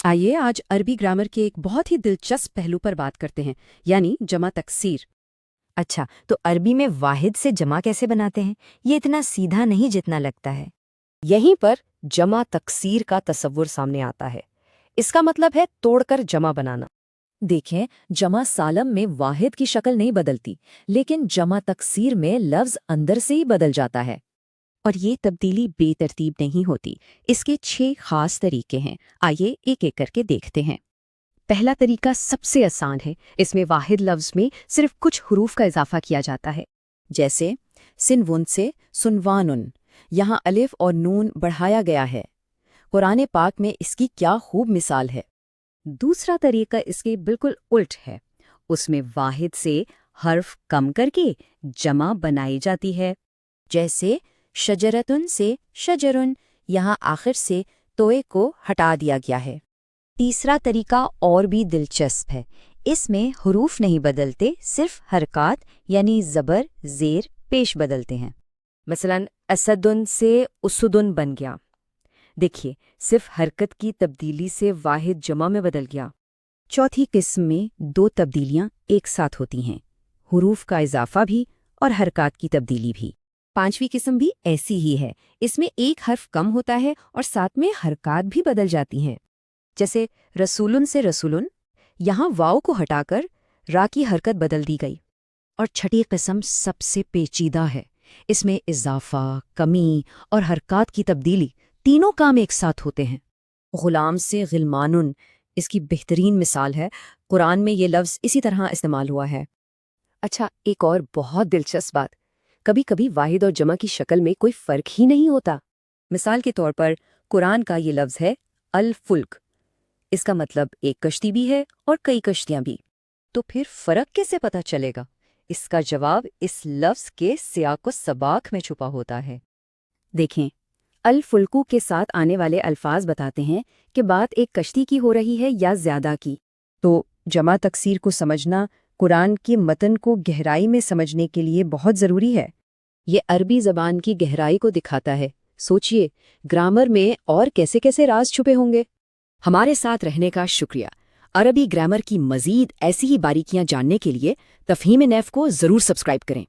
आइए आज अरबी ग्रामर के एक बहुत ही दिलचस्प पहलू पर बात करते हैं, यानी जमा तकसीर। अच्छा, तो अरबी में वाहिद से जमा कैसे बनाते हैं? ये इतना सीधा नहीं जितना लगता है। यहीं पर जमा तकसीर का तसव्वुर सामने आता है। इसका मतलब है तोड़कर जमा बनाना। देखें, जमा सालम में वाहिद की शक्ल नहीं बदलती, लेकिन जमा तकसीर में लफ्ज अंदर से ही बदल जाता है। और ये तब्दीली बेतरतीब नहीं होती। इसके 6 खास तरीके हैं। आइए एक एक करके देखते हैं। पहला तरीका सबसे आसान है। इसमें वाहिद लफ्ज में सिर्फ कुछ हुरूफ का इजाफा किया जाता है। जैसे सिनवुन से सुनवानुन, यहाँ अलिफ और नून बढ़ाया गया है। कुरान पाक में इसकी क्या खूब मिसाल है। दूसरा तरीका इसके बिल्कुल उल्ट है। उसमें वाहिद से हर्फ कम करके जमा बनाई जाती है। जैसे शजरतुन से शजरुन, यहाँ आखिर से तोए को हटा दिया गया है। तीसरा तरीका और भी दिलचस्प है। इसमें हुरूफ नहीं बदलते, सिर्फ हरकात यानी ज़बर, ज़ेर, पेश बदलते हैं। मसलन असदुन से उसुदुन बन गया। देखिए, सिर्फ हरकत की तब्दीली से वाहिद जमा में बदल गया। चौथी किस्म में 2 तब्दीलियां एक साथ होती हैं, हुरूफ का इजाफा भी और हरकात की तब्दीली भी। पांचवी किस्म भी ऐसी ही है। इसमें एक हर्फ कम होता है और साथ में हरकात भी बदल जाती हैं। जैसे रसूलुन से रसूलुन, यहाँ वाव को हटाकर रा की हरकत बदल दी गई। और छठी किस्म सबसे पेचीदा है। इसमें इजाफा, कमी और हरकात की तब्दीली तीनों काम एक साथ होते हैं। गुलाम से गिलमानुन इसकी बेहतरीन मिसाल है। कुरान में ये लफ्ज़ इसी तरह इस्तेमाल हुआ है। अच्छा, एक और बहुत दिलचस्प बात, कभी कभी वाहिद और जमा की शक्ल में कोई फ़र्क ही नहीं होता। मिसाल के तौर पर कुरान का ये लफ्ज़ है अल-फुल्क। इसका मतलब एक कश्ती भी है और कई कश्तियाँ भी। तो फिर फ़र्क कैसे पता चलेगा? इसका जवाब इस लफ्ज़ के सियाक़ो सबाक में छुपा होता है। देखें, अल-फुल्कू के साथ आने वाले अल्फाज बताते हैं कि बात एक कश्ती की हो रही है या ज़्यादा की। तो जमा तकसीर को समझना कुरान के मतन को गहराई में समझने के लिए बहुत ज़रूरी है। ये अरबी ज़बान की गहराई को दिखाता है। सोचिए, ग्रामर में और कैसे कैसे राज छुपे होंगे। हमारे साथ रहने का शुक्रिया। अरबी ग्रामर की मज़ीद ऐसी ही बारीकियां जानने के लिए तफ़हीम-ए-नैफ़ को ज़रूर सब्सक्राइब करें।